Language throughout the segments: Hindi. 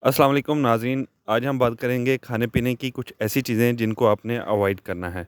अस्सलाम वालेकुम नाज़रीन। आज हम बात करेंगे खाने-पीने की कुछ ऐसी चीज़ें जिनको आपने अवॉइड करना है।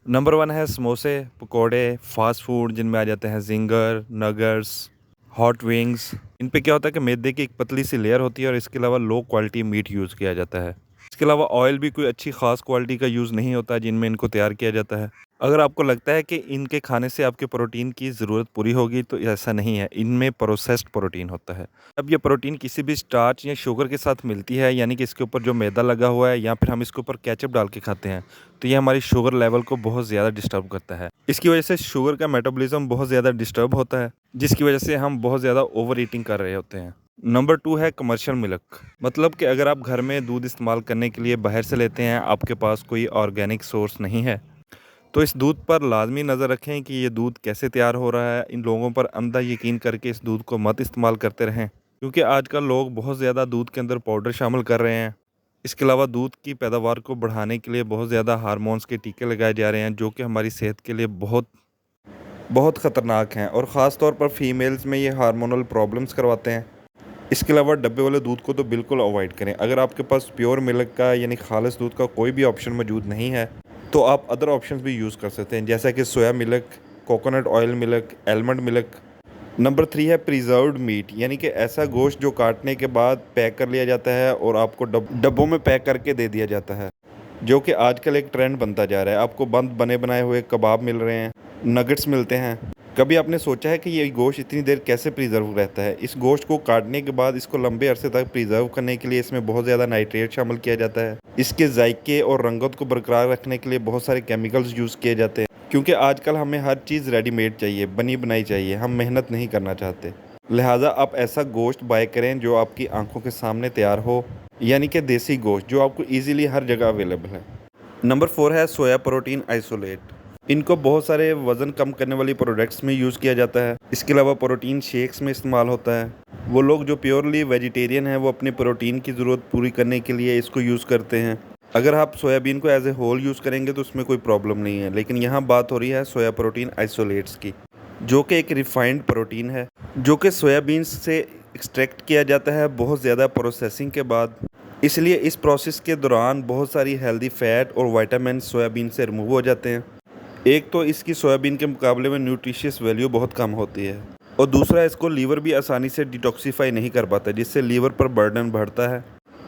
नंबर 1 है समोसे, पकोड़े, फ़ास्ट फ़ूड जिनमें आ जाते हैं ज़िंगर, नगर्स, हॉट विंग्स। इन पे क्या होता है कि मैदे की एक पतली सी लेयर होती है और इसके अलावा लो क्वालिटी मीट यूज़ किया जाता है। इसके अलावा ऑयल भी कोई अच्छी ख़ास क्वालिटी का यूज़ नहीं होता जिनमें इनको तैयार किया जाता है। अगर आपको लगता है कि इनके खाने से आपके प्रोटीन की ज़रूरत पूरी होगी तो ऐसा नहीं है, इनमें प्रोसेस्ड प्रोटीन होता है। अब ये प्रोटीन किसी भी स्टार्च या शुगर के साथ मिलती है, यानी कि इसके ऊपर जो मैदा लगा हुआ है या फिर हम इसके ऊपर केचप डाल के खाते हैं, तो ये हमारी शुगर लेवल को बहुत ज़्यादा डिस्टर्ब करता है। इसकी वजह से शुगर का मेटाबॉलिज्म बहुत ज़्यादा डिस्टर्ब होता है, जिसकी वजह से हम बहुत ज़्यादा ओवर ईटिंग कर रहे होते हैं। नंबर 2 है कमर्शियल मिल्क। मतलब कि अगर आप घर में दूध इस्तेमाल करने के लिए बाहर से लेते हैं, आपके पास कोई ऑर्गेनिक सोर्स नहीं है, तो इस दूध पर लाज़मी नज़र रखें कि ये दूध कैसे तैयार हो रहा है। इन लोगों पर अंधा यकीन करके इस दूध को मत इस्तेमाल करते रहें, क्योंकि आजकल लोग बहुत ज़्यादा दूध के अंदर पाउडर शामिल कर रहे हैं। इसके अलावा दूध की पैदावार को बढ़ाने के लिए बहुत ज़्यादा हार्मोन्स के टीके लगाए जा रहे हैं, जो कि हमारी सेहत के लिए बहुत बहुत ख़तरनाक हैं और ख़ास तौर पर फीमेल्स में ये हार्मोनल प्रॉब्लम्स करवाते हैं। इसके अलावा डब्बे वाले दूध को तो बिल्कुल अवॉइड करें। अगर आपके पास प्योर मिल्क का यानी खालिस दूध का कोई भी ऑप्शन मौजूद नहीं है, तो आप अदर ऑप्शंस भी यूज़ कर सकते हैं, जैसा कि soya milk, coconut oil milk, almond milk. Number 3 है प्रिजर्व्ड मीट, यानी कि ऐसा गोश्त जो काटने के बाद पैक कर लिया जाता है और आपको डब्बों में पैक करके दे दिया जाता है, जो कि आजकल एक ट्रेंड बनता जा रहा है। आपको बंद बने बनाए हुए कबाब मिल रहे हैं, नगेट्स मिलते हैं। कभी आपने सोचा है कि ये गोश्त इतनी देर कैसे प्रिजर्व रहता है? इस गोश्त को काटने के बाद इसको लंबे अरसे तक प्रिजर्व करने के लिए इसमें बहुत ज़्यादा नाइट्रेट शामिल किया जाता है। इसके जायके और रंगत को बरकरार रखने के लिए बहुत सारे केमिकल्स यूज़ किए जाते हैं, क्योंकि आजकल हमें हर चीज़ रेडीमेड चाहिए, बनी बनाई चाहिए, हम मेहनत नहीं करना चाहते। लिहाजा आप ऐसा गोश्त बाय करें जो आपकी आंखों के सामने तैयार हो, यानी कि देसी गोश्त जो आपको ईज़िली हर जगह अवेलेबल है। नंबर 4 है सोया प्रोटीन आइसोलेट। इनको बहुत सारे वज़न कम करने वाली प्रोडक्ट्स में यूज़ किया जाता है। इसके अलावा प्रोटीन शेक्स में इस्तेमाल होता है। वो लोग जो प्योरली वेजिटेरियन हैं, वो अपने प्रोटीन की ज़रूरत पूरी करने के लिए इसको यूज़ करते हैं। अगर आप सोयाबीन को एज ए होल यूज़ करेंगे तो उसमें कोई प्रॉब्लम नहीं है, लेकिन यहाँ बात हो रही है सोया प्रोटीन आइसोलेट्स की, जो कि एक रिफाइंड प्रोटीन है, जो कि सोयाबीन से एक्सट्रैक्ट किया जाता है बहुत ज़्यादा प्रोसेसिंग के बाद। इसलिए इस प्रोसेस के दौरान बहुत सारी हेल्दी फैट और विटामिन सोयाबीन से रिमूव हो जाते हैं। एक तो इसकी सोयाबीन के मुकाबले में न्यूट्रिशियस वैल्यू बहुत कम होती है, और दूसरा इसको लीवर भी आसानी से डिटॉक्सिफाई नहीं कर पाता, जिससे लीवर पर बर्डन बढ़ता है।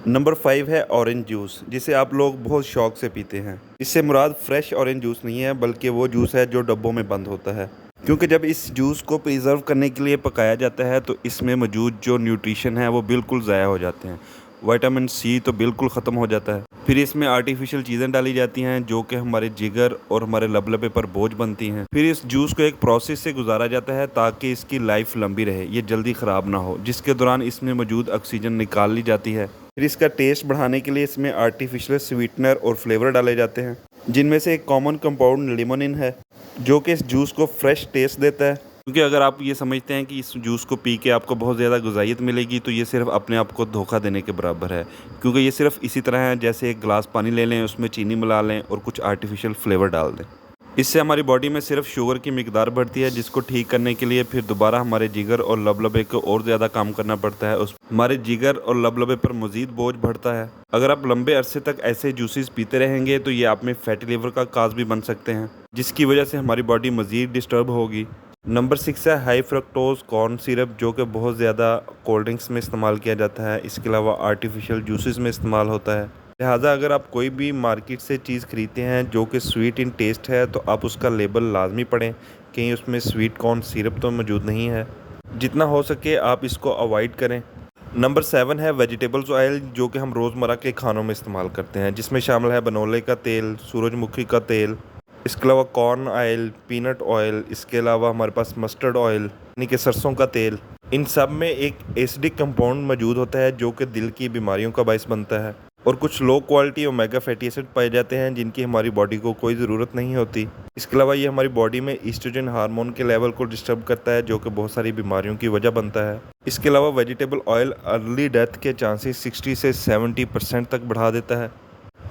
नंबर 5 है ऑरेंज जूस, जिसे आप लोग बहुत शौक से पीते हैं। इससे मुराद फ्रेश ऑरेंज जूस नहीं है, बल्कि वो जूस है जो डब्बों में बंद होता है, क्योंकि जब इस जूस को प्रिजर्व करने के लिए पकाया जाता है तो इसमें मौजूद जो न्यूट्रिशन है वो बिल्कुल ज़ाया हो जाते हैं। विटामिन सी तो बिल्कुल ख़त्म हो जाता है। फिर इसमें आर्टिफिशियल चीज़ें डाली जाती हैं जो कि हमारे जिगर और हमारे लबलबे पर बोझ बनती हैं। फिर इस जूस को एक प्रोसेस से गुजारा जाता है ताकि इसकी लाइफ लंबी रहे, ये जल्दी ख़राब ना हो, जिसके दौरान इसमें मौजूद ऑक्सीजन निकाल ली जाती है। फिर इसका टेस्ट बढ़ाने के लिए इसमें आर्टिफिशियल स्वीटनर और फ्लेवर डाले जाते हैं, जिनमें से एक कॉमन कंपाउंड लिमोनिन है, जो कि इस जूस को फ्रेश टेस्ट देता है। क्योंकि अगर आप ये समझते हैं कि इस जूस को पी के आपको बहुत ज़्यादा ग़िज़ाइयत मिलेगी, तो ये सिर्फ़ अपने आप को धोखा देने के बराबर है, क्योंकि ये सिर्फ़ इसी तरह है जैसे एक गिलास पानी ले लें, उसमें चीनी मिला लें और कुछ आर्टिफिशियल फ्लेवर डाल दें। इससे हमारी बॉडी में सिर्फ शुगर की मिकदार बढ़ती है, जिसको ठीक करने के लिए फिर दोबारा हमारे जिगर और लबलबे को और ज़्यादा काम करना पड़ता है। उस हमारे जिगर और लबलबे पर मज़ीद बोझ बढ़ता है। अगर आप लंबे अरसे तक ऐसे जूसेस पीते रहेंगे तो ये आप में फैटी लिवर का काज भी बन सकते हैं, जिसकी वजह से हमारी बॉडी मज़ीद डिस्टर्ब होगी। नंबर 6 है हाई फ्रक्टोज कॉर्न सिरप, जो कि बहुत ज़्यादा कोल्ड ड्रिंक्स में इस्तेमाल किया जाता है। इसके अलावा आर्टिफिशियल जूसेस में इस्तेमाल होता है। लिहाजा अगर आप कोई भी मार्केट से चीज़ खरीदते हैं जो कि स्वीट इन टेस्ट है, तो आप उसका लेबल लाजमी पढ़ें, कहीं उसमें स्वीट कॉर्न सिरप तो मौजूद नहीं है। जितना हो सके आप इसको अवॉइड करें। नंबर 7 है वेजिटेबल्स ऑयल, जो कि हम रोज़मर्रा के खानों में इस्तेमाल करते हैं, जिसमें शामिल है बनोले का तेल, सूरजमुखी का तेल, इसके अलावा कॉर्न ऑयल, पीनट ऑयल, इसके अलावा हमारे पास मस्टर्ड ऑयल यानी कि सरसों का तेल। इन सब में एक एसिडिक कंपाउंड मौजूद होता है जो कि दिल की बीमारियों का बायस बनता है, और कुछ low quality omega fatty acid पाए जाते हैं जिनकी हमारी बॉडी को कोई ज़रूरत नहीं होती। इसके अलावा ये हमारी बॉडी में ईस्ट्रोजन हार्मोन के लेवल को डिस्टर्ब करता है, जो कि बहुत सारी बीमारियों की वजह बनता है। इसके अलावा वेजिटेबल ऑयल अर्ली डेथ के चांसेस 60 से 70% तक बढ़ा देता है।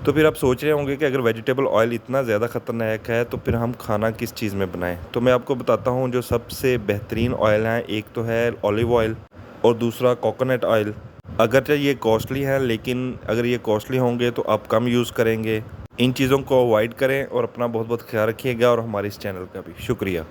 तो फिर आप सोच रहे होंगे कि अगर वेजिटेबल ऑयल इतना ज़्यादा ख़तरनाक है तो फिर हम खाना किस चीज़ में बनाएं। तो मैं आपको बताता हूं जो सबसे बेहतरीन ऑयल हैं। एक तो है ऑलिव ऑयल और दूसरा कोकोनट ऑयल। अगरचे ये कॉस्टली है, लेकिन अगर ये कॉस्टली होंगे तो आप कम यूज़ करेंगे। इन चीज़ों को अवॉइड करें और अपना बहुत बहुत ख्याल रखिएगा, और हमारे इस चैनल का भी शुक्रिया।